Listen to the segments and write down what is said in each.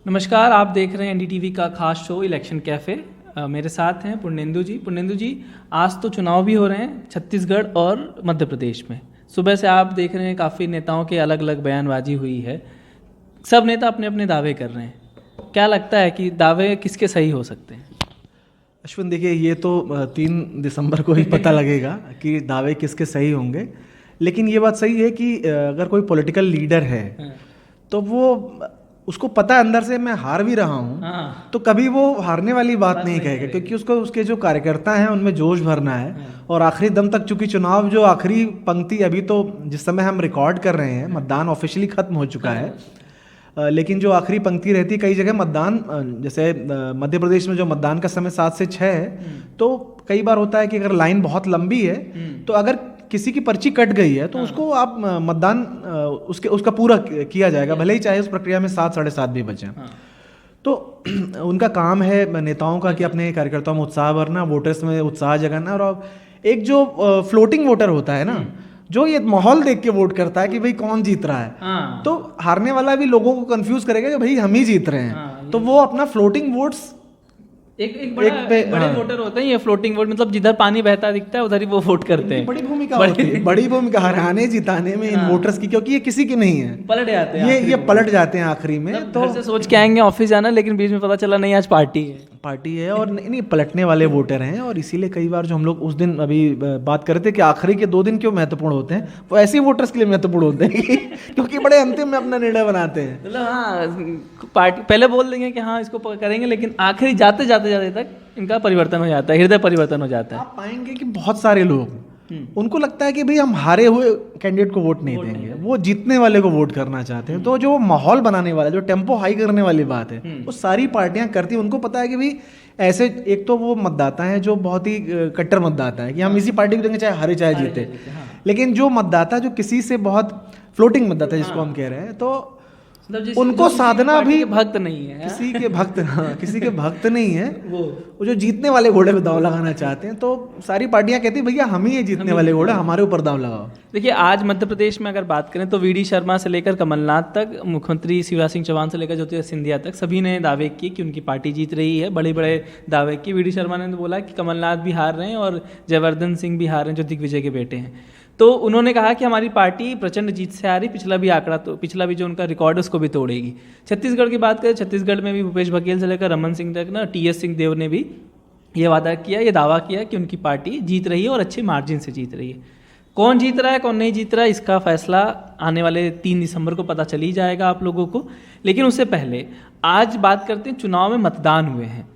नमस्कार, आप देख रहे हैं एनडीटीवी का खास शो इलेक्शन कैफ़े। मेरे साथ हैं पुण्येंदु जी। पुण्येंदु जी, आज तो चुनाव भी हो रहे हैं छत्तीसगढ़ और मध्य प्रदेश में। सुबह से आप देख रहे हैं काफ़ी नेताओं के अलग अलग बयानबाजी हुई है। सब नेता अपने अपने दावे कर रहे हैं। क्या लगता है कि दावे किसके सही हो सकते हैं? अश्विन, देखिए, ये तो 3 दिसंबर को ही पता लगेगा कि दावे किसके सही होंगे। लेकिन ये बात सही है कि अगर कोई पॉलिटिकल लीडर है तो वो उसको पता है अंदर से मैं हार भी रहा हूँ, तो कभी वो हारने वाली बात नहीं कहेगा, क्योंकि उसको उसके जो कार्यकर्ता हैं उनमें जोश भरना है और आखिरी दम तक। चूंकि चुनाव जो आखिरी पंक्ति अभी तो जिस समय हम रिकॉर्ड कर रहे हैं मतदान ऑफिशियली खत्म हो चुका है, लेकिन जो आखिरी पंक्ति रहती है कई जगह मतदान, जैसे मध्य प्रदेश में जो मतदान का समय 7 से 6 है, तो कई बार होता है कि अगर लाइन बहुत लंबी है तो अगर किसी की पर्ची कट गई है तो उसको आप मतदान उसका पूरा किया जाएगा, भले ही चाहे उस प्रक्रिया में 7 साढ़े 7 भी बचे। तो उनका काम है नेताओं का कि अपने कार्यकर्ताओं में उत्साह भरना, वोटर्स में उत्साह जगाना। और एक जो फ्लोटिंग वोटर होता है ना, जो ये माहौल देख के वोट करता है कि भाई कौन जीत रहा है, तो हारने वाला भी लोगों को कंफ्यूज करेगा कि भाई हम ही जीत रहे हैं, तो वो अपना फ्लोटिंग वोट्स एक बड़े वोटर होते हैं। ये फ्लोटिंग वोट मतलब जिधर पानी बहता दिखता है उधर ही वो वोट करते हैं। बड़ी भूमिका होती है, बड़ी भूमिका हराने जिताने में इन वोटर्स की, क्योंकि ये किसी की नहीं है, पलट जाते हैं। ये पलट जाते हैं आखिरी में। तो घर से सोच के आएंगे ऑफिस जाना, लेकिन बीच में पता चला नहीं आज पार्टी है और नहीं पलटने वाले वोटर हैं। और इसीलिए कई बार जो हम लोग उस दिन अभी बात कर रहे थे कि आखिरी के 2 दिन क्यों महत्वपूर्ण होते हैं, वो ऐसे ही वोटर्स के लिए महत्वपूर्ण होते हैं क्योंकि बड़े अंतिम में अपना निर्णय बनाते हैं। मतलब पार्टी पहले बोल देंगे कि हाँ इसको करेंगे, लेकिन आखिरी जाते तक इनका परिवर्तन हो जाता है, हृदय परिवर्तन हो जाता है। आप पाएंगे कि बहुत सारे लोग उनको लगता है कि भाई हम हारे हुए कैंडिडेट को वोट नहीं देंगे, वो जीतने वाले को वोट करना चाहते हैं। तो जो माहौल बनाने वाला, जो टेम्पो हाई करने वाली बात है, वो सारी पार्टियां करती हैं। उनको पता है कि भाई ऐसे एक तो वो मतदाता है जो बहुत ही कट्टर मतदाता है कि हम इसी पार्टी को देंगे चाहे हारे चाहे जीते। लेकिन जो मतदाता जो किसी से बहुत फ्लोटिंग मतदाता जिसको हम कह रहे हैं, तो उनको साधना भी भक्त नहीं है, किसी के भक्त नहीं है, वो जो जीतने वाले घोड़े पे दांव लगाना चाहते हैं। तो सारी पार्टियां कहती है भैया हम ही ये जीतने वाले घोड़े, हमारे ऊपर दांव लगाओ। देखिए, आज मध्य प्रदेश में अगर बात करें तो वीडी शर्मा से लेकर कमलनाथ तक, मुख्यमंत्री शिवराज सिंह चौहान से लेकर ज्योतिरादित्य सिंधिया तक, सभी ने दावे किए कि उनकी पार्टी जीत रही है। बड़े बड़े दावे किए। वीडी शर्मा ने तो बोला कि कमलनाथ भी हार रहे हैं और जयवर्धन सिंह भी हार रहे हैं, जो दिग्विजय के बेटे हैं। तो उन्होंने कहा कि हमारी पार्टी प्रचंड जीत से आ रही, पिछला भी जो उनका रिकॉर्ड है उसको भी तोड़ेगी। छत्तीसगढ़ की बात करें, छत्तीसगढ़ में भी भूपेश बघेल से लेकर रमन सिंह तक ना, टीएस सिंहदेव ने भी ये दावा किया कि उनकी पार्टी जीत रही है और अच्छे मार्जिन से जीत रही है। कौन जीत रहा है कौन नहीं जीत रहा है इसका फैसला आने वाले 3 दिसंबर को पता चल ही जाएगा आप लोगों को। लेकिन उससे पहले आज बात करते हैं, चुनाव में मतदान हुए हैं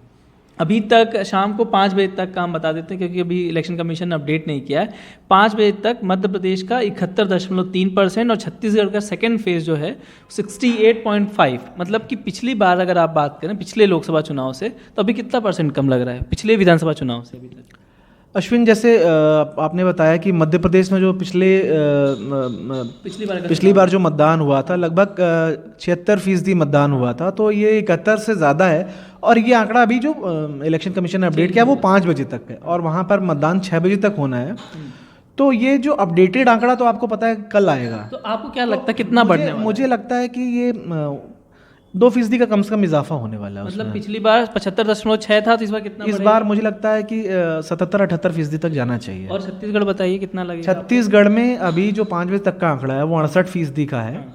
अभी तक। शाम को 5 बजे तक का हम बता देते हैं, क्योंकि अभी इलेक्शन कमीशन ने अपडेट नहीं किया है। 5 बजे तक मध्य प्रदेश का 71.3% और छत्तीसगढ़ का सेकेंड फेज जो है 68.5। मतलब कि पिछली बार अगर आप बात करें पिछले लोकसभा चुनाव से, तो अभी कितना परसेंट कम लग रहा है पिछले विधानसभा चुनाव से अभी तक? अश्विन, जैसे आपने बताया कि मध्य प्रदेश में जो पिछली बार जो मतदान हुआ था लगभग 76% मतदान हुआ था, तो ये 71 से ज़्यादा है। और ये आंकड़ा अभी जो इलेक्शन कमीशन ने अपडेट किया वो 5 बजे तक है और वहाँ पर मतदान 6 बजे तक होना है। तो ये जो अपडेटेड आंकड़ा तो आपको पता है कल आएगा। तो आपको क्या लगता है कितना बढ़ने वाला है? मुझे लगता है कि ये 2% का कम से कम इजाफा होने वाला है। मतलब पिछली बार 75.6 था, तो इस बार कितना? इस बार मुझे लगता है कि 77-78% तक जाना चाहिए। और छत्तीसगढ़ बताइए कितना लगेगा? छत्तीसगढ़ में अभी जो 5 बजे तक का आंकड़ा है वो 68% का है।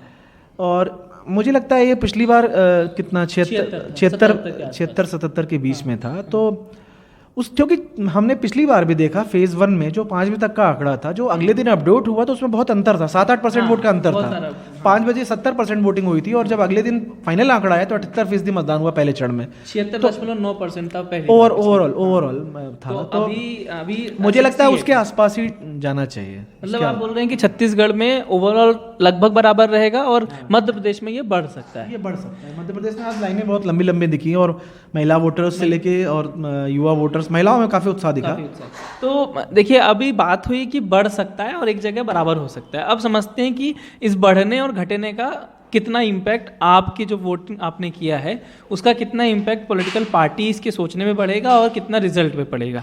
और मुझे लगता है ये पिछली बार कितना 76-77 के बीच में था। तो क्योंकि हमने पिछली बार भी देखा फेज 1 में जो 5 बजे तक का आंकड़ा था, जो अगले दिन अपडेट हुआ तो उसमें बहुत अंतर था, 7-8% वोट का अंतर था। 5 बजे 70% वोटिंग हुई थी और जब अगले दिन फाइनल आंकड़ा आया तो 78% मतदान हुआ पहले चरण में। 76.9% था पहले ओवरऑल था। तो अभी मुझे लगता है उसके आसपास ही जाना चाहिए। मतलब आप बोल रहे हैं कि छत्तीसगढ़ में ओवरऑल लगभग बराबर रहेगा और मध्य प्रदेश में ये बढ़ सकता है। मध्य प्रदेश में आज लाइनें बहुत लंबी लंबी दिखी और महिला वोटर्स से लेके और युवा वोटर्स, महिलाओं में काफ़ी उत्साह दिखा। तो देखिए, अभी बात हुई कि बढ़ सकता है और एक जगह बराबर हो सकता है। अब समझते हैं कि इस बढ़ने और घटने का कितना इम्पैक्ट आपकी जो वोटिंग आपने किया है उसका कितना इम्पैक्ट पॉलिटिकल पार्टीज के सोचने में पड़ेगा और कितना रिजल्ट पे पड़ेगा।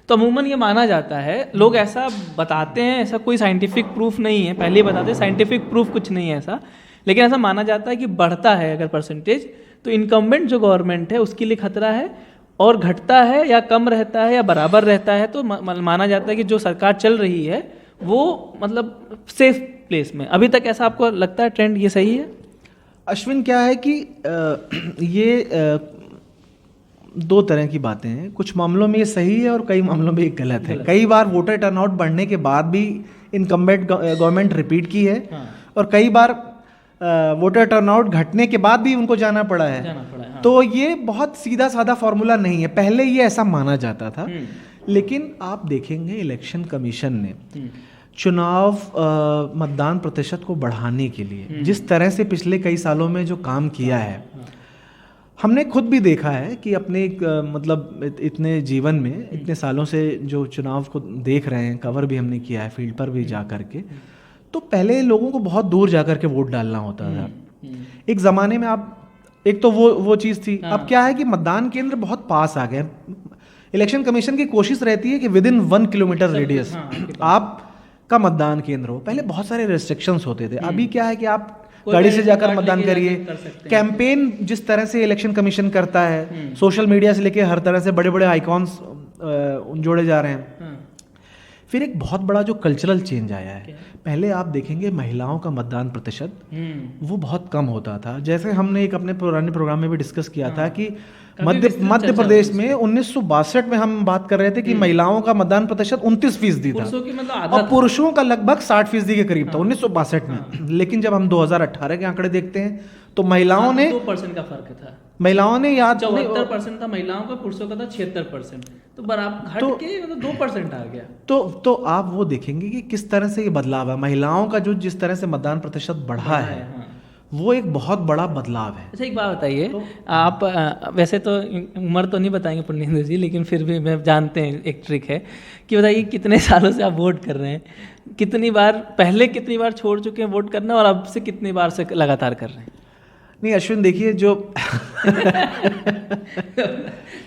तो अमूमन ये माना जाता है, लोग ऐसा बताते हैं, ऐसा कोई साइंटिफिक प्रूफ नहीं है, पहले ही बताते हैं साइंटिफिक प्रूफ कुछ नहीं है ऐसा, लेकिन ऐसा माना जाता है कि बढ़ता है अगर परसेंटेज तो इनकम्बेंट जो गवर्नमेंट है उसके लिए खतरा है, और घटता है या कम रहता है या बराबर रहता है तो माना जाता है कि जो सरकार चल रही है वो मतलब सेफ प्लेस में। अभी तक ऐसा आपको लगता है ट्रेंड ये सही है? अश्विन, क्या है कि ये दो तरह की बातें हैं। कुछ मामलों में ये सही है और कई मामलों में ये गलत है। कई बार वोटर टर्नआउट बढ़ने के बाद भी इनकम्बेंट गवर्नमेंट रिपीट की है, और कई बार वोटर टर्नआउट घटने के बाद भी उनको जाना पड़ा है। तो ये बहुत सीधा साधा फॉर्मूला नहीं है। पहले ये ऐसा माना जाता था, लेकिन आप देखेंगे इलेक्शन कमीशन ने चुनाव मतदान प्रतिशत को बढ़ाने के लिए जिस तरह से पिछले कई सालों में जो काम किया है, हमने खुद भी देखा है कि अपने मतलब इतने जीवन में इतने सालों से जो चुनाव को देख रहे हैं, कवर भी हमने किया है फील्ड पर भी जा करके, तो पहले लोगों को बहुत दूर जा करके वोट डालना होता था। एक ज़माने में आप, एक तो वो चीज़ थी। अब क्या है कि मतदान केंद्र बहुत पास आ गए। इलेक्शन कमीशन की कोशिश रहती है कि विद इन 1 किलोमीटर रेडियस आपका मतदान केंद्र हो। पहले बहुत सारे रेस्ट्रिक्शंस होते थे, अभी क्या है कि आप गाड़ी से जाकर मतदान करिए। कैंपेन जिस तरह से इलेक्शन कमीशन करता है, सोशल मीडिया से लेके हर तरह से बड़े बड़े आइकॉन्स जोड़े जा रहे हैं। फिर एक बहुत बड़ा जो कल्चरल चेंज आया है, पहले आप देखेंगे महिलाओं का मतदान प्रतिशत वो बहुत कम होता था। जैसे हमने एक अपने पुराने प्रोग्राम में भी डिस्कस किया था कि मध्य प्रदेश में 1962 में हम बात कर रहे थे कि महिलाओं का मतदान प्रतिशत 29% था, और पुरुषों का लगभग 60% के करीब था 1962 में। लेकिन जब हम 2018 के आंकड़े देखते हैं तो महिलाओं ने 2% का फर्क था। महिलाओं ने 74% था महिलाओं का, पुरुषों का था 76%। तो बराबर घट के मतलब 2% आ गया। तो आप वो देखेंगे कि किस तरह से ये बदलाव है। महिलाओं का जो जिस तरह से मतदान प्रतिशत बढ़ा है वो एक बहुत बड़ा बदलाव है। अच्छा, एक बात बताइए, तो आप वैसे तो उम्र तो नहीं बताएंगे पुण्येंद्र जी, लेकिन फिर भी मैं जानते हैं एक ट्रिक है कि बताइए कितने सालों से आप वोट कर रहे हैं, कितनी बार छोड़ चुके हैं वोट करना, और अब से कितनी बार से लगातार कर रहे हैं? नहीं अश्विन, देखिए जो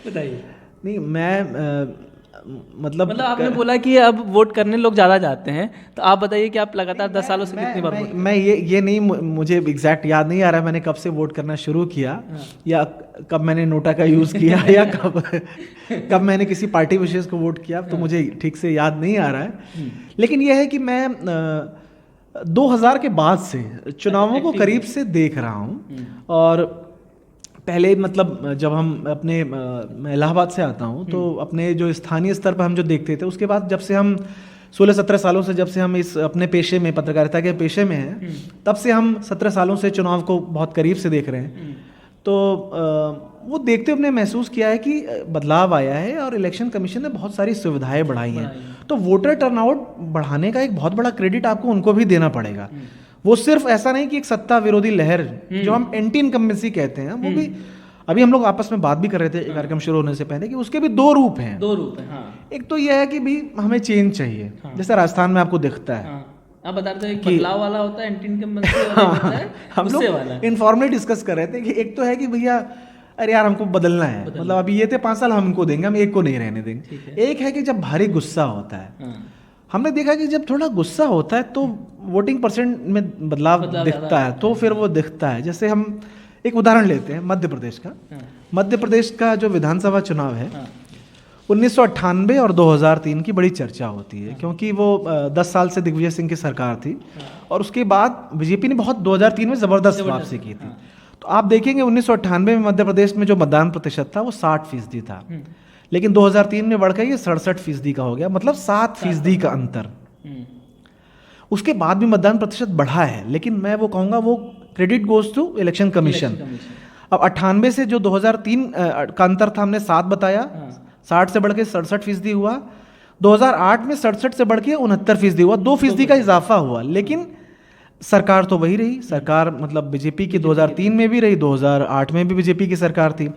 बताइए। नहीं मैं मतलब आपने बोला कि अब वोट करने लोग ज़्यादा जाते हैं, तो आप बताइए कि आप लगातार 10 सालों से कितनी बार वोट? मैं ये नहीं, मुझे एग्जैक्ट याद नहीं आ रहा है मैंने कब से वोट करना शुरू किया, या कब मैंने नोटा का यूज़ किया, या कब मैंने किसी पार्टी विशेष को वोट किया, तो मुझे ठीक से याद नहीं आ रहा है। लेकिन यह है कि मैं 2000 के बाद से चुनावों को करीब से देख रहा हूँ। और पहले मतलब जब हम अपने, मैं इलाहाबाद से आता हूँ, तो अपने जो स्थानीय स्तर पर हम जो देखते थे, उसके बाद जब से हम 16-17 सालों से जब से हम इस अपने पेशे में, पत्रकारिता के पेशे में हैं, तब से हम 17 सालों से चुनाव को बहुत करीब से देख रहे हैं। तो वो देखते हुए हमने महसूस किया है कि बदलाव आया है, और इलेक्शन कमीशन ने बहुत सारी सुविधाएं बढ़ाई हैं। तो वोटर टर्नआउट बढ़ाने का एक बहुत बड़ा क्रेडिट आपको उनको भी देना पड़ेगा। वो सिर्फ ऐसा नहीं कि एक सत्ता विरोधी लहर जो हम एंटी इनकम्बेंसी कहते हैं, वो भी अभी हम लोग आपस में बात भी कर रहे थे कार्यक्रम शुरू होने से पहले कि उसके भी दो रूप हैं। एक तो यह है कि भी हमें चेंज चाहिए, जैसे राजस्थान में आपको दिखता है। आप बता रहे थे एक बदलाव वाला होता है, एंटी इनकम्बेंसी वाला होता है। हम लोग इनफॉर्मली डिस्कस कर रहे थे कि एक तो है कि भैया अरे यार हमको बदलना है, मतलब अभी ये थे 5 साल हम इनको देंगे, हम एक को नहीं रहने देंगे। एक है कि जब भारी गुस्सा होता है, हमने देखा कि जब थोड़ा गुस्सा होता है तो वोटिंग परसेंट में बदलाव दिखता है, तो फिर वो दिखता है। जैसे हम एक उदाहरण लेते हैं मध्य प्रदेश का। मध्य प्रदेश का जो विधानसभा चुनाव है 1998 और 2003 की बड़ी चर्चा होती है, क्योंकि वो 10 साल से दिग्विजय सिंह की सरकार थी, और उसके बाद बीजेपी ने बहुत 2003 में ज़बरदस्त वापसी की थी। तो आप देखेंगे 1998 में मध्य प्रदेश में जो मतदान प्रतिशत था वो 60% था, लेकिन 2003 में बढ़कर ये 67% का हो गया, मतलब 7% का अंतर। उसके बाद भी मतदान प्रतिशत बढ़ा है, लेकिन मैं वो कहूँगा वो credit goes to election commission. अब 98 से जो 2003 का अंतर था, हमने 7 बताया, 60 से बढ़ के 67% हुआ। 2008 में 67 से बढ़ के 69% हुआ, 2% का इजाफा हुआ। लेकिन सरकार तो वही रही, सरकार मतलब बीजेपी की 2003 में भी रही, 2008 में भी बीजेपी की सरकार थी।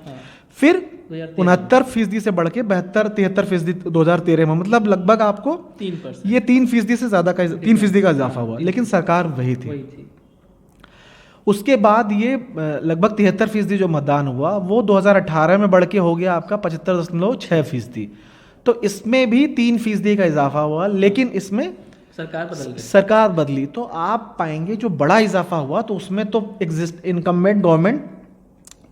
फिर 69% से बढ़ के 72-73% 2013 में, मतलब लगभग आपको 3% ये 3% से ज्यादा का 3% का इजाफा हुआ, लेकिन सरकार वही थी। उसके बाद ये लगभग 73% जो मतदान हुआ वो 2018 में बढ़ के हो गया आपका 75.6%। तो इसमें भी 3% का इजाफा हुआ, लेकिन इसमें सरकार बदली। तो आप पाएंगे जो बड़ा इजाफा हुआ तो उसमें तो इनकम्बेंट गवर्नमेंट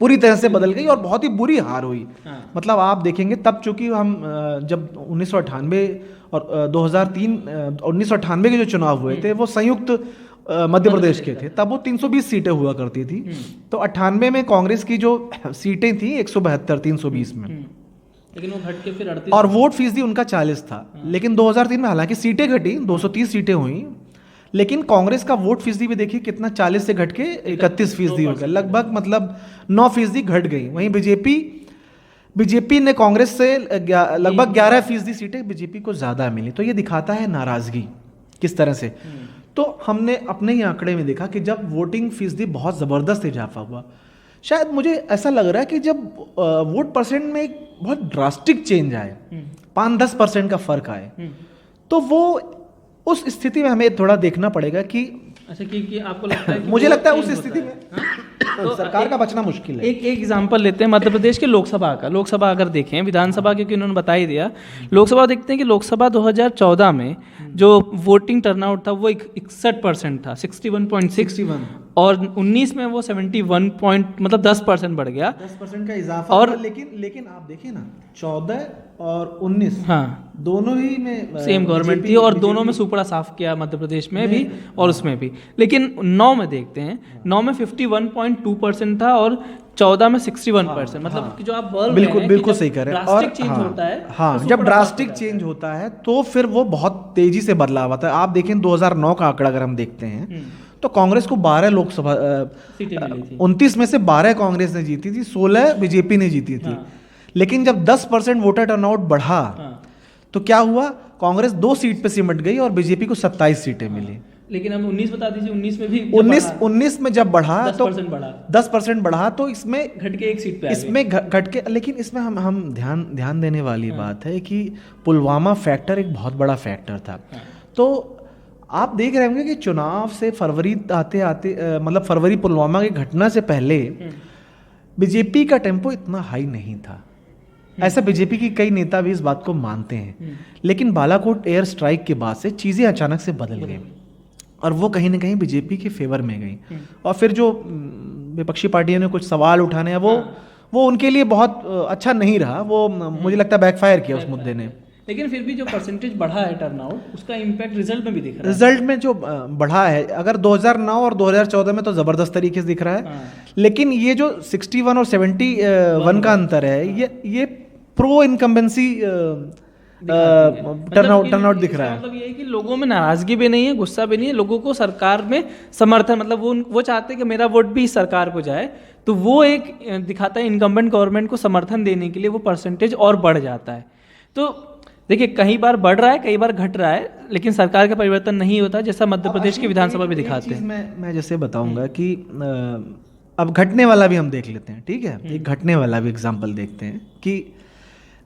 पूरी तरह से बदल गई और बहुत ही बुरी हार हुई। हाँ। मतलब आप देखेंगे तब, चूंकि हम जब 1998 और 2003 1998 के जो चुनाव हुए थे वो संयुक्त मध्य प्रदेश के थे, तब वो 320 सीटें हुआ करती थी। तो 98 में कांग्रेस की जो सीटें थी 172 320 में, लेकिन वो घट के फिर 38 और वोट फीसदी उनका 40 था। लेकिन 2003 में हालांकि सीटें घटी, 230 सीटें हुई, लेकिन कांग्रेस का वोट फीसदी भी देखिए कितना, 40 से घट के 31% हो गया, लगभग मतलब 9% घट गई। वहीं बीजेपी ने कांग्रेस से लगभग 11% सीटें बीजेपी को ज़्यादा मिली। तो ये दिखाता है नाराज़गी किस तरह से। तो हमने अपने ही आंकड़े में देखा कि जब वोटिंग फीसदी बहुत ज़बरदस्त इजाफा हुआ, शायद मुझे ऐसा लग रहा है कि जब वोट परसेंट में एक बहुत ड्रास्टिक चेंज आए, 5-10% का फर्क आए, तो वो उस स्थिति में हमें थोड़ा देखना पड़ेगा कि अच्छा कि आपको लगता है कि मुझे लगता है उस change स्थिति होता में है। तो सरकार का बचना मुश्किल है। एक एग्जांपल लेते हैं मध्य प्रदेश के लोकसभा का। लोकसभा अगर देखें, विधानसभा क्योंकि उन्होंने बता ही दिया, लोकसभा देखते हैं कि लोकसभा 2014 में जो वोटिंग टर्नआउट था वो 61% था, 61.6, और 19 में वो 71 पॉइंट मतलब 10% बढ़ गया, 10% का इजाफा। और और लेकिन आप देखिए ना, 14 और 19 हाँ दोनों ही में सेम गवर्नमेंट थी, और दोनों में सुपड़ा साफ किया मध्य प्रदेश में भी और उसमें भी। लेकिन 9 में देखते हैं, 9 में 51.2% था और 14 में 61%। मतलब कि जो आप बोल रहे हैं, बिल्कुल सही कह रहे हैं। और चेंज होता है, हाँ, तो जब सुपड़ा ड्रास्टिक साफ चेंज होता है तो फिर वो बहुत तेजी से बदलाव आता है। आप देखें 2009 का आंकड़ा अगर हम देखते हैं तो कांग्रेस को 12 लोकसभा सीटें मिली थी। 29 में से 12 कांग्रेस ने जीती थी, 16 बीजेपी ने जीती थी। लेकिन जब 10% वोटर टर्नआउट बढ़ा तो क्या हुआ, कांग्रेस 2 सीट पे सिमट गई और बीजेपी को 27 सीटें मिली। लेकिन हम 19 बता दीजिए, 19 में भी 19 में जब बढ़ा तो 10% बढ़ा तो इसमें घट के 1 सीट पे आ गए। इसमें घट के, लेकिन इसमें हम ध्यान देने वाली बात है कि पुलवामा फैक्टर एक बहुत बड़ा फैक्टर था। तो आप देख रहे होंगे कि चुनाव से फरवरी आते आते मतलब फरवरी पुलवामा की घटना से पहले बीजेपी का टेम्पो इतना हाई नहीं था। ऐसा बीजेपी की कई नेता भी इस बात को मानते हैं। लेकिन बालाकोट एयर स्ट्राइक के बाद से चीज़ें अचानक से बदल गई और वो कहीं ना कहीं बीजेपी के फेवर में गई। और फिर जो विपक्षी पार्टियों ने कुछ सवाल उठाने हैं वो उनके लिए बहुत अच्छा नहीं रहा। वो मुझे लगता है बैकफायर किया उस मुद्दे ने। लेकिन फिर भी जो परसेंटेज बढ़ा है टर्नआउट, उसका इम्पैक्ट रिजल्ट में भी दिख रहा है। रिजल्ट में जो बढ़ा है, अगर 2009 और 2014 में तो ज़बरदस्त तरीके से दिख रहा है। लेकिन ये जो 61 और 71 का अंतर है, ये प्रो इनकम्बेंसी टर्नआउट दिख रहा है। मतलब ये है कि लोगों में नाराजगी भी नहीं है, गुस्सा भी नहीं है, लोगों को सरकार में समर्थन, मतलब वो चाहते हैं कि मेरा वोट भी इस सरकार को जाए। तो वो एक दिखाता है इनकम्बेंट गवर्नमेंट को समर्थन देने के लिए वो परसेंटेज और बढ़ जाता है। तो देखिए, कई बार बढ़ रहा है, कई बार घट रहा है, लेकिन सरकार का परिवर्तन नहीं होता, जैसा मध्य प्रदेश की विधानसभा भी दिखाते हैं। मैं जैसे बताऊंगा कि अब घटने वाला भी हम देख लेते हैं, ठीक है। एक घटने वाला भी एग्जाम्पल देखते हैं कि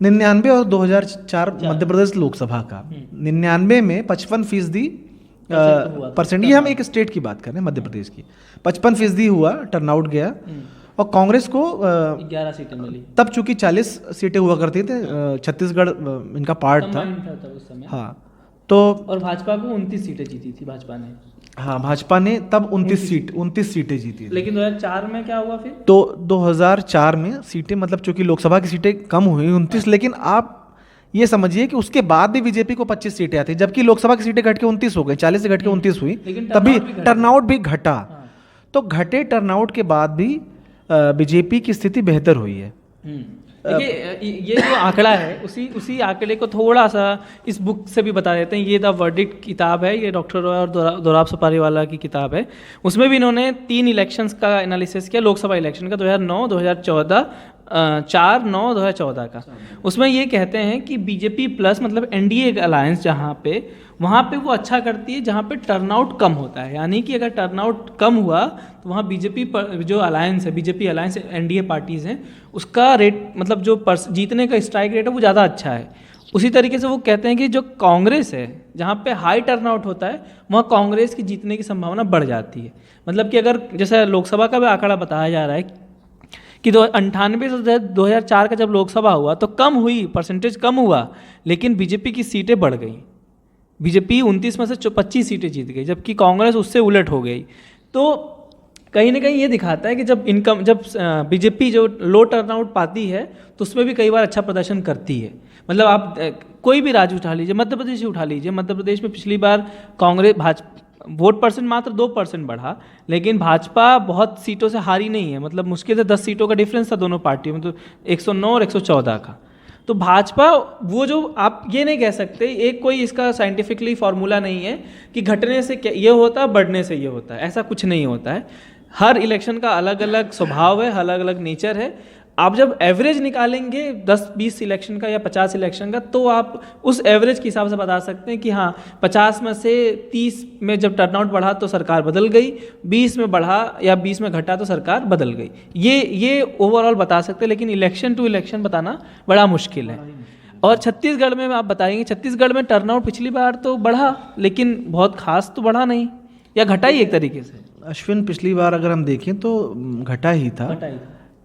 99 और 2004 मध्य प्रदेश लोकसभा का 99 में 55% ये हम एक स्टेट की बात कर रहे हैं, मध्य प्रदेश की, 55% हुआ टर्नआउट गया और कांग्रेस को 11 सीटें मिली। तब चूंकि 40 सीटें हुआ करती थे, छत्तीसगढ़ इनका पार्ट था उस समय। हाँ, तो और भाजपा को 29 सीटें जीती थी भाजपा ने। हाँ, भाजपा ने तब 29 सीटें जीती थी। लेकिन 2004 में क्या हुआ फिर? तो 2004 में सीटें, मतलब चूंकि लोकसभा की सीटें कम हुई 29, लेकिन आप ये समझिए कि उसके बाद भी बीजेपी को 25 सीटें आती, जबकि लोकसभा की सीटें घट के 29 हो गई, 40 से घट के 29 हुई, तभी टर्नआउट भी घटा। तो घटे टर्नआउट के बाद भी बीजेपी की स्थिति बेहतर हुई है। देखिए, ये जो आंकड़ा है उसी आंकड़े को थोड़ा सा इस बुक से भी बता देते हैं। ये द वर्डिक्ट किताब है, ये डॉक्टर रॉय और दोराब सुपारीवाला की किताब है। उसमें भी इन्होंने 3 इलेक्शंस का एनालिसिस किया, लोकसभा इलेक्शन का 2009, 2014, 2014 का। उसमें ये कहते हैं कि बीजेपी प्लस मतलब एनडीए अलायंस जहाँ पे, वहाँ पे वो अच्छा करती है जहाँ पे टर्नआउट कम होता है। यानी कि अगर टर्नआउट कम हुआ तो वहाँ बीजेपी जो अलायंस है, बीजेपी अलायंस एनडीए पार्टीज़ हैं, उसका रेट मतलब जो जीतने का स्ट्राइक रेट है वो ज़्यादा अच्छा है। उसी तरीके से वो कहते हैं कि जो कांग्रेस है, जहाँ पे हाई टर्नआउट होता है, वहाँ कांग्रेस की जीतने की संभावना बढ़ जाती है। मतलब कि अगर जैसे लोकसभा का भी आंकड़ा बताया जा रहा है कि 98 से 2004 का जब लोकसभा हुआ तो कम हुई, परसेंटेज कम हुआ, लेकिन बीजेपी की सीटें बढ़ गई। बीजेपी 29 में से 25 सीटें जीत गई, जबकि कांग्रेस उससे उलट हो गई। तो कहीं ना कहीं ये दिखाता है कि जब बीजेपी जो लो टर्नआउट पाती है तो उसमें भी कई बार अच्छा प्रदर्शन करती है। मतलब आप कोई भी राज्य उठा लीजिए, मध्य प्रदेश ही उठा लीजिए, मध्य प्रदेश में पिछली बार कांग्रेस भाजपा वोट परसेंट मात्र 2% बढ़ा, लेकिन भाजपा बहुत सीटों से हारी नहीं है। मतलब मुश्किल से 10 सीटों का डिफरेंस था दोनों पार्टियों में, तो 109 और 114 का। तो भाजपा, वो जो आप ये नहीं कह सकते, एक कोई इसका साइंटिफिकली फॉर्मूला नहीं है कि घटने से ये होता है, बढ़ने से ये होता है, ऐसा कुछ नहीं होता है। हर इलेक्शन का अलग अलग स्वभाव है, अलग अलग नेचर है। आप जब एवरेज निकालेंगे 10-20 इलेक्शन का या 50 इलेक्शन का, तो आप उस एवरेज के हिसाब से बता सकते हैं कि हाँ 50 में से 30 में जब टर्नआउट बढ़ा तो सरकार बदल गई, 20 में बढ़ा या 20 में घटा तो सरकार बदल गई। ये ओवरऑल बता सकते हैं, लेकिन इलेक्शन टू इलेक्शन बताना बड़ा मुश्किल है। और छत्तीसगढ़ में आप बताएंगे, छत्तीसगढ़ में टर्नआउट पिछली बार तो बढ़ा, लेकिन बहुत खास तो बढ़ा नहीं, या घटा ही एक तरीके से। अश्विन, पिछली बार अगर हम देखें तो घटा ही था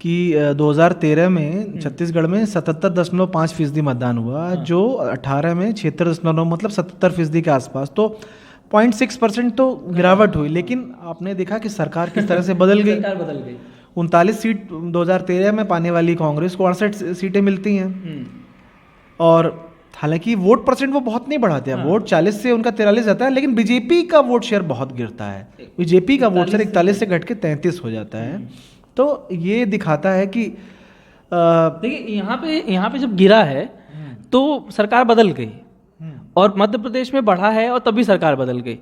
कि 2013 में छत्तीसगढ़ में 77.5% मतदान हुआ, जो 18 में 76.9, मतलब 77% के आसपास, तो 0.6% तो गिरावट हुई। लेकिन आपने देखा कि सरकार किस तरह से बदल गई। 39 सीट 2013 में पाने वाली कांग्रेस को 68 सीटें मिलती हैं। और हालांकि वोट परसेंट वो बहुत नहीं बढ़ाते हैं, वोट 40 से उनका 43 जाता है, लेकिन बीजेपी का वोट शेयर बहुत गिरता है। बीजेपी का वोट शेयर 41 से घट के 33 हो जाता है। तो ये दिखाता है कि देखिए यहाँ पे जब गिरा है तो सरकार बदल गई, और मध्य प्रदेश में बढ़ा है और तभी सरकार बदल गई।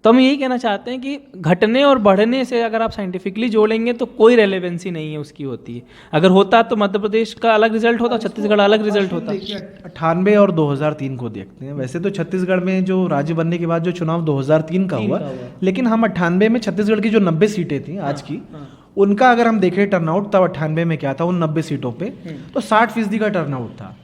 तो हम यही कहना चाहते हैं कि घटने और बढ़ने से अगर आप साइंटिफिकली जोड़ेंगे तो कोई रेलेवेंसी नहीं है उसकी होती है। अगर होता तो मध्य प्रदेश का अलग रिजल्ट होता, छत्तीसगढ़ अलग रिजल्ट होता। 98 और 2003 को देखते हैं। वैसे तो छत्तीसगढ़ में जो राज्य बनने के बाद जो चुनाव 2003 का हुआ, लेकिन हम 98 में छत्तीसगढ़ की जो 90 सीटें थी आज की, उनका अगर हम देखें टर्नआउट, तब 98 में क्या था उन 90 सीटों पे, तो 60% का टर्नआउट था।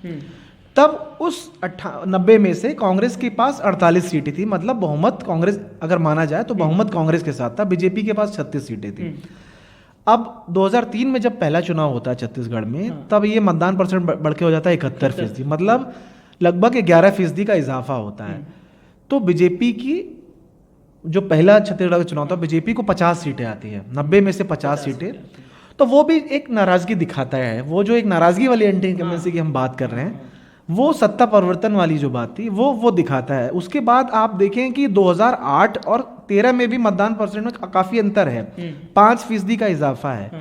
तब उस 90 में से कांग्रेस के पास 48 सीटें थी, मतलब बहुमत कांग्रेस अगर माना जाए तो बहुमत कांग्रेस के साथ था। बीजेपी के पास 36 सीटें थी। अब 2003 में जब पहला चुनाव होता है छत्तीसगढ़ में, तब ये मतदान परसेंट बढ़ के हो जाता है 71%, मतलब लगभग 11% का इजाफा होता है। तो बीजेपी की जो पहला छत्तीसगढ़ का चुनाव था, बीजेपी को 50 सीटें आती है, 90 में से 50 सीटें। तो वो भी एक नाराजगी दिखाता है। वो जो एक नाराजगी वाली एंटी इनकम्बेंसी की हम बात कर रहे हैं, वो सत्ता परिवर्तन वाली जो बात थी, वो दिखाता है। उसके बाद आप देखें कि 2008 और 13 में भी मतदान परसेंट में काफी अंतर है, 5% का इजाफा है,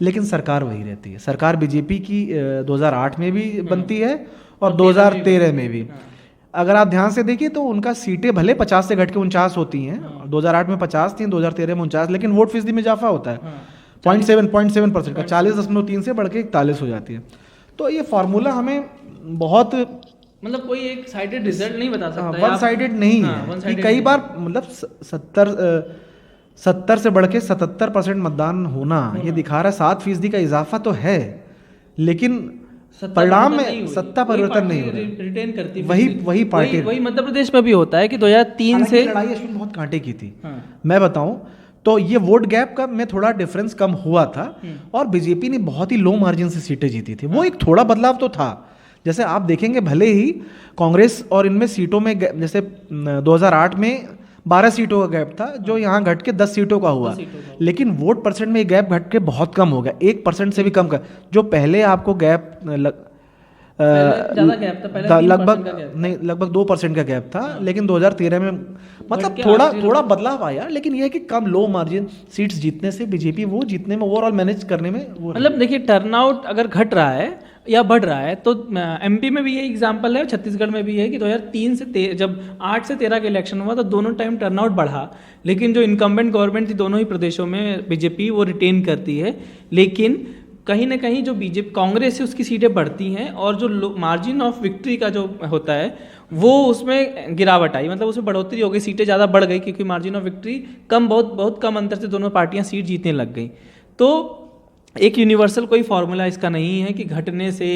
लेकिन सरकार वही रहती है। सरकार बीजेपी की 2008 में भी बनती है और 2013 में भी। अगर आप ध्यान से देखिए तो उनका सीटें भले 50 से घट के 49 होती हैं, 2008 में 50 थी, 2013 में 49, लेकिन वोट फीसदी में इजाफा होता है 0.7% का, 40.3 से बढ़ के 41 हो जाती है। तो ये फॉर्मूला हमें बहुत, मतलब कोई एक साइडेड रिजल्ट नहीं बता सकता, वन साइडेड नहीं है कि कई बार मतलब 70 से बढ़ के 77% मतदान होना, ये दिखा रहा है 7% का इजाफा तो है, लेकिन परिणाम में सत्ता परिवर्तन नहीं हो रहा, रिटेन करती वही पार्टी। वही मध्य प्रदेश में भी होता है कि 2003 से लड़ाई अश्विन बहुत कांटे की थी। मैं बताऊं तो ये वोट गैप का में थोड़ा डिफरेंस कम हुआ था, और बीजेपी ने बहुत ही लो मार्जिन से सीटें जीती थी। वो एक थोड़ा बदलाव तो था। जैसे आप देखेंगे, भले ही कांग्रेस और इनमें सीटों में जैसे 2008 में 12 सीटों का गैप था, जो यहाँ घट के 10 सीटों का हुआ, लेकिन वोट परसेंट में ये गैप घट के बहुत कम हो गया, 1% से भी कम का। जो पहले आपको गैप लगभग 2% का गैप था, लेकिन 2013 में मतलब थोड़ा बदलाव आया, लेकिन यह है कि कम लो मार्जिन सीट्स जीतने से बीजेपी वो जीतने में, ओवरऑल मैनेज करने में वो, मतलब देखिए टर्नआउट अगर घट रहा है या बढ़ रहा है तो एमपी में भी ये एग्जांपल है, छत्तीसगढ़ में भी है कि 2003 से जब 8 से 13 का इलेक्शन हुआ तो दोनों टाइम टर्नआउट बढ़ा, लेकिन जो इनकम्बेंट गवर्नमेंट थी दोनों ही प्रदेशों में बीजेपी वो रिटेन करती है। लेकिन कहीं ना कहीं जो बीजेपी कांग्रेस है उसकी सीटें बढ़ती हैं, और जो मार्जिन ऑफ विक्ट्री का जो होता है वो उसमें गिरावट आई, मतलब उसमें बढ़ोतरी हो गई, सीटें ज़्यादा बढ़ गई, क्योंकि मार्जिन ऑफ विक्ट्री बहुत कम अंतर से दोनों पार्टियां सीट जीतने लग गई। तो एक यूनिवर्सल कोई फार्मूला इसका नहीं है कि घटने से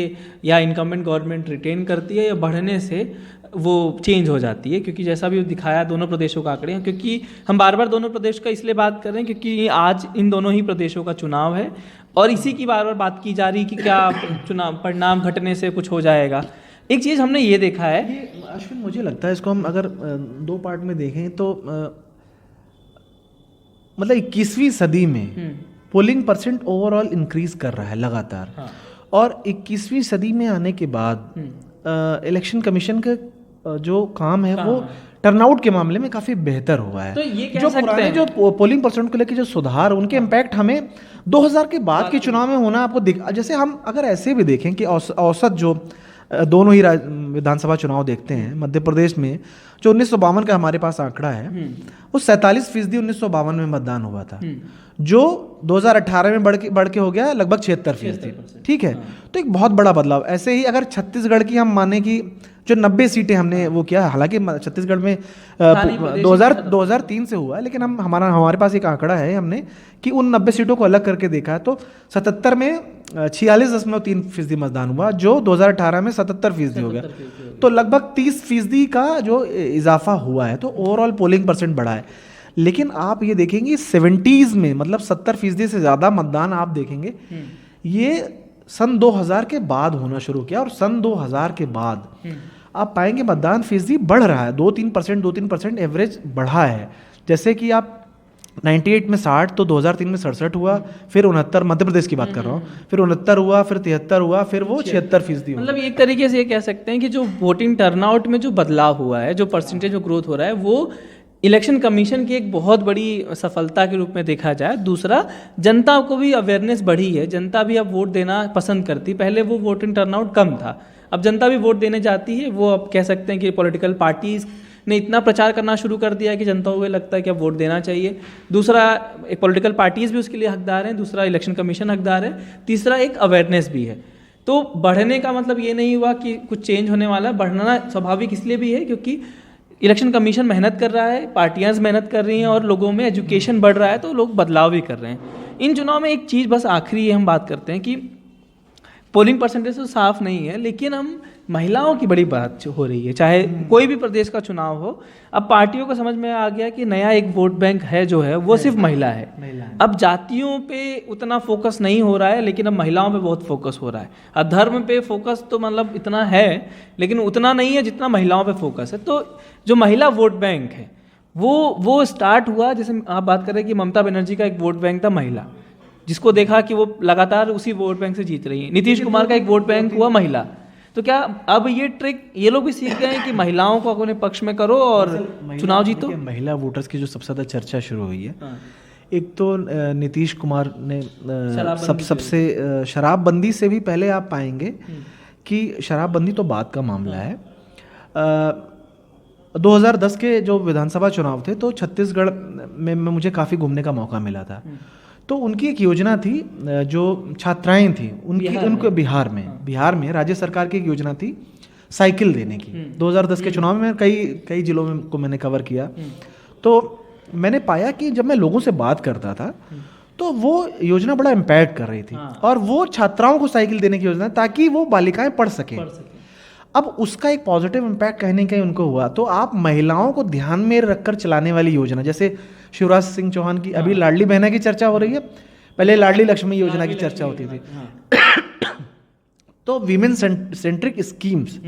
या इनकम्बेंट गवर्नमेंट रिटेन करती है या बढ़ने से वो चेंज हो जाती है, क्योंकि जैसा भी दिखाया दोनों प्रदेशों का आंकड़े हैं। क्योंकि हम बार बार दोनों प्रदेश का इसलिए बात कर रहे हैं क्योंकि आज इन दोनों ही प्रदेशों का चुनाव है, और इसी की बार बार बात की जा रही कि क्या चुनाव परिणाम घटने से कुछ हो जाएगा। एक चीज़ हमने ये देखा है, अश्विन मुझे लगता है इसको हम अगर दो पार्ट में देखें तो मतलब 21वीं सदी में पोलिंग परसेंट ओवरऑल इंक्रीज कर रहा है लगातार। हाँ। और 21वीं सदी में आने के बाद इलेक्शन कमीशन का जो काम है वो टर्नआउट के मामले में काफ़ी बेहतर हुआ है। तो ये कह जो सकते पुराने हैं जो पोलिंग परसेंट को लेकर जो सुधार, उनके इम्पैक्ट हमें 2000 के बाद के चुनाव में होना आपको जैसे हम अगर ऐसे भी देखें कि औसत जो दोनों ही विधानसभा चुनाव देखते हैं मध्य प्रदेश में, जो 1952 का हमारे पास आंकड़ा है वो 47% 1952 में मतदान हुआ था, जो 2018 में बढ़ के हो गया लगभग 76%। ठीक है, तो एक बहुत बड़ा बदलाव। ऐसे ही अगर छत्तीसगढ़ की हम माने कि जो 90 सीटें हमने वो किया, हालांकि छत्तीसगढ़ में 2003 से हुआ है, लेकिन हमारे पास एक आंकड़ा है हमने कि उन 90 सीटों को अलग करके देखा है, तो 77 में 46.3% मतदान हुआ, जो 2018 में 77% हो गया, तो लगभग 30% का जो इजाफा हुआ है। तो ओवरऑल पोलिंग परसेंट बढ़ा है। लेकिन आप ये देखेंगे 70s में मतलब 70% से ज़्यादा मतदान आप देखेंगे ये सन 2000 के बाद होना शुरू किया, और सन 2000 के बाद आप पाएंगे मतदान फीसदी बढ़ रहा है, 2-3% एवरेज बढ़ा है। जैसे कि आप 98 में 60, तो 2003 में 67 हुआ, फिर 69, मध्य प्रदेश की बात कर रहा हूँ, फिर 69 हुआ, फिर 73 हुआ, फिर वो 76% हुआ। मतलब एक तरीके से ये कह सकते हैं कि जो वोटिंग टर्नआउट में जो बदलाव हुआ है, जो परसेंटेज ऑफ ग्रोथ हो रहा है, वो इलेक्शन कमीशन की एक बहुत बड़ी सफलता के रूप में देखा जाए। दूसरा, जनता को भी अवेयरनेस बढ़ी है, जनता भी अब वोट देना पसंद करती। पहले वो वोटिंग टर्नआउट कम था, अब जनता भी वोट देने जाती है। वो अब कह सकते हैं कि पॉलिटिकल पार्टीज ने इतना प्रचार करना शुरू कर दिया है कि जनता को लगता है कि अब वोट देना चाहिए। दूसरा, एक पॉलिटिकल पार्टीज भी उसके लिए हकदार हैं, दूसरा इलेक्शन कमीशन हकदार है, तीसरा एक अवेयरनेस भी है। तो बढ़ने का मतलब ये नहीं हुआ कि कुछ चेंज होने वाला है, बढ़ना स्वाभाविक इसलिए भी है क्योंकि इलेक्शन कमीशन मेहनत कर रहा है, पार्टियां मेहनत कर रही हैं, और लोगों में एजुकेशन बढ़ रहा है, तो लोग बदलाव भी कर रहे हैं। इन चुनाव में एक चीज़ बस आखिरी ये हम बात करते हैं कि पोलिंग परसेंटेज तो साफ नहीं है, लेकिन हम महिलाओं की बड़ी बात हो रही है, चाहे कोई भी प्रदेश का चुनाव हो। अब पार्टियों को समझ में आ गया कि नया एक वोट बैंक है जो है वो सिर्फ महिला है। अब जातियों पे उतना फोकस नहीं हो रहा है, लेकिन अब महिलाओं पे बहुत फोकस हो रहा है। अब धर्म पे फोकस तो मतलब इतना है, लेकिन उतना नहीं है जितना महिलाओं पे फोकस है। तो जो महिला वोट बैंक है वो स्टार्ट हुआ, जैसे आप बात कर रहे हैं कि ममता बनर्जी का एक वोट बैंक था महिला, जिसको देखा कि वो लगातार उसी वोट बैंक से जीत रही है। नीतीश कुमार का एक वोट बैंक हुआ महिला। तो क्या अब ये ट्रिक ये लोग भी सीख गए हैं कि महिलाओं को अपने पक्ष में करो और चुनाव जीतो? महिला वोटर्स की जो सबसे ज़्यादा चर्चा शुरू हुई है, एक तो नीतीश कुमार ने सबसे शराबबंदी से भी पहले आप पाएंगे कि शराबबंदी तो बाद का मामला है। 2010 के जो विधानसभा चुनाव थे, तो छत्तीसगढ़ में मुझे काफ़ी घूमने का मौका मिला था। तो उनकी एक योजना थी, जो छात्राएं थी उनको बिहार में राज्य सरकार की एक योजना थी साइकिल देने की। 2010 के चुनाव में कई जिलों में को मैंने कवर किया, तो मैंने पाया कि जब मैं लोगों से बात करता था तो वो योजना बड़ा इम्पैक्ट कर रही थी। और वो छात्राओं को साइकिल देने की योजना ताकि वो बालिकाएं पढ़ सकें। अब उसका एक पॉजिटिव इम्पैक्ट कहने का उनको हुआ। तो आप महिलाओं को ध्यान में रखकर चलाने वाली योजना, जैसे शिवराज सिंह चौहान की अभी लाडली बहना की चर्चा हो रही है, पहले लाडली लक्ष्मी योजना की चर्चा होती थी। तो वीमेन सेंट्रिक स्कीम्स,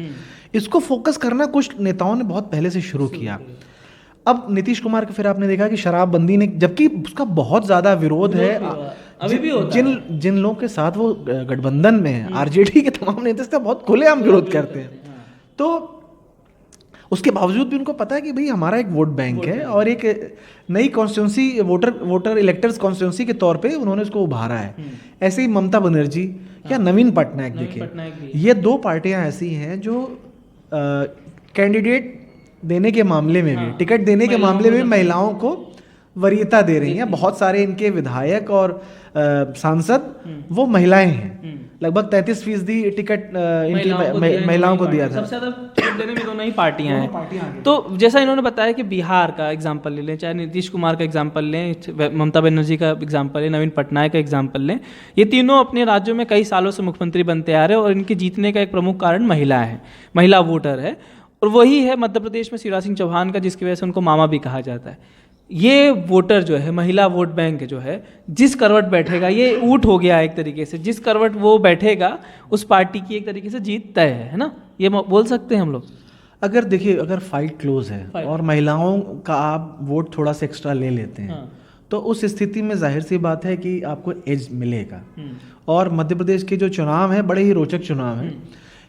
इसको फोकस करना कुछ नेताओं ने बहुत पहले से शुरू किया। अब नीतीश कुमार के फिर आपने देखा कि शराबबंदी ने, जबकि उसका बहुत ज्यादा विरोध है अभी भी होता है। जिन लोगों के साथ वो गठबंधन में है, आरजेडी के तमाम नेता इसका बहुत खुलेआम विरोध करते हैं। तो उसके बावजूद भी उनको पता है कि भाई हमारा एक वोट बैंक है, और एक नई कॉन्स्टिट्यूंसी वोटर इलेक्टर्स कॉन्स्टिट्यूंसी के तौर पे उन्होंने उसको उभारा है। ऐसे ही ममता बनर्जी या नवीन पटनायक, देखिए ये दो पार्टियां ऐसी हैं जो कैंडिडेट देने के मामले में भी, टिकट देने के मामले में महिलाओं को वरीयता दे रही हैं। बहुत सारे इनके विधायक और सांसद वो महिलाएं हैं। लगभग 33% टिकट इनकी महिलाओं को दिया था। सबसे ज्यादा टिकट देने में दोनों ही पार्टियां हैं। तो जैसा इन्होंने बताया कि बिहार का एग्जाम्पल ले लें, चाहे नीतीश कुमार का एग्जाम्पल लें, ममता बनर्जी का एग्जाम्पल लें, नवीन पटनायक का एग्जाम्पल लें, ये तीनों अपने राज्यों में कई सालों से मुख्यमंत्री बनते आ रहे हैं, और इनके जीतने का एक प्रमुख कारण महिला है, महिला वोटर है। और वही है मध्य प्रदेश में शिवराज सिंह चौहान का, जिसकी वजह से उनको मामा भी कहा जाता है। ये वोटर जो है, महिला वोट बैंक जो है, जिस करवट बैठेगा, ये ऊँट हो गया एक तरीके से, जिस करवट वो बैठेगा उस पार्टी की एक तरीके से जीत तय है ना, ये बोल सकते हैं हम लोग। अगर देखिए, अगर फाइट क्लोज है और महिलाओं का आप वोट थोड़ा सा एक्स्ट्रा ले लेते हैं, तो उस स्थिति में जाहिर सी बात है कि आपको एज मिलेगा। और मध्य प्रदेश के जो चुनाव हैं बड़े ही रोचक चुनाव हैं,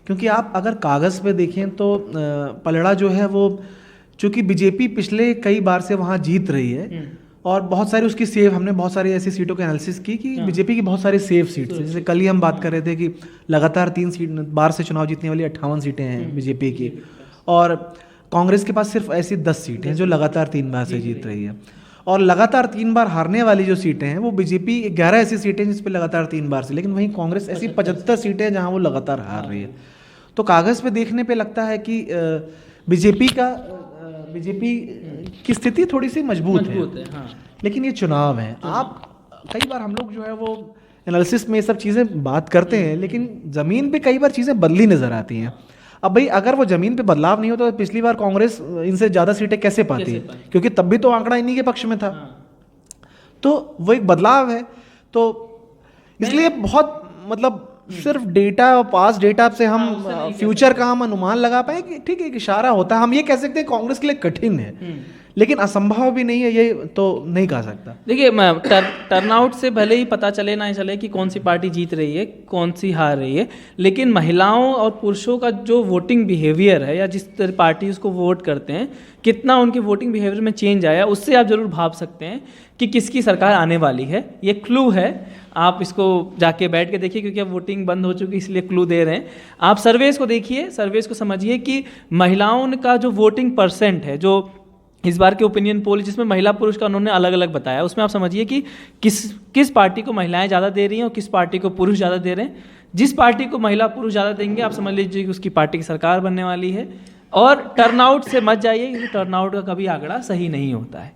क्योंकि आप अगर कागज़ पे देखें तो पलड़ा जो है वो, चूँकि बीजेपी पिछले कई बार से वहाँ जीत रही है और बहुत सारी उसकी सेव, हमने बहुत सारी ऐसी सीटों के एनालिसिस की कि बीजेपी की बहुत सारी सेव सीट्स हैं। जैसे कल ही हम बात कर रहे थे कि लगातार 3 बार से चुनाव जीतने वाली 58 सीटें हैं बीजेपी की, और कांग्रेस के पास सिर्फ ऐसी 10 सीटें हैं जो लगातार 3 बार से जीत रही है। और लगातार 3 बार हारने वाली जो सीटें हैं वो बीजेपी 11 ऐसी सीटें जिस पे लगातार 3 बार से, लेकिन वहीं कांग्रेस ऐसी 75 सीटें हैं जहां वो लगातार हार रही है। तो कागज़ पे देखने पे लगता है कि बीजेपी की स्थिति थोड़ी सी मजबूत है। हाँ। लेकिन ये चुनाव है, आप कई बार हम लोग जो है वो एनालिसिस में ये सब चीज़ें बात करते हैं, लेकिन ज़मीन पे कई बार चीज़ें बदली नज़र आती हैं। अब भाई अगर वो ज़मीन पे बदलाव नहीं होता तो पिछली बार कांग्रेस इनसे ज़्यादा सीटें कैसे पाती, क्योंकि तब भी तो आंकड़ा इन्हीं के पक्ष में था। तो वो एक बदलाव है, तो इसलिए बहुत मतलब सिर्फ डेटा और पास डेटा से हम फ्यूचर का हम अनुमान लगा पाए कि ठीक है, एक इशारा होता है। हम ये कह सकते हैं कांग्रेस के लिए कठिन है, लेकिन असंभव भी नहीं है, ये तो नहीं कह सकता। देखिए, टर्नआउट से भले ही पता चले ना चले कि कौन सी पार्टी जीत रही है, कौन सी हार रही है, लेकिन महिलाओं और पुरुषों का जो वोटिंग बिहेवियर है या जिस तरह पार्टी उसको वोट करते हैं, कितना उनके वोटिंग बिहेवियर में चेंज आया, उससे आप जरूर भाप सकते हैं कि किसकी सरकार आने वाली है। ये क्लू है, आप इसको जाके बैठ के देखिए, क्योंकि अब वोटिंग बंद हो चुकी है इसलिए क्लू दे रहे हैं। आप सर्वेस को देखिए, सर्वेस को समझिए कि महिलाओं का जो वोटिंग परसेंट है, जो इस बार के ओपिनियन पोल जिसमें महिला पुरुष का उन्होंने अलग अलग बताया, उसमें आप समझिए कि किस पार्टी को महिलाएं ज़्यादा दे रही हैं और किस पार्टी को पुरुष ज़्यादा दे रहे हैं। जिस पार्टी को महिला पुरुष ज़्यादा देंगे, आप समझ लीजिए कि उसकी पार्टी की सरकार बनने वाली है। और टर्नआउट से मत जाइए, क्योंकि टर्नआउट का कभी आंकड़ा सही नहीं होता है।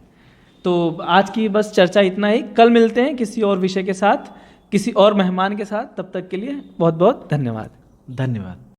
तो आज की बस चर्चा इतना ही। कल मिलते हैं किसी और विषय के साथ, किसी और मेहमान के साथ। तब तक के लिए बहुत बहुत धन्यवाद। धन्यवाद।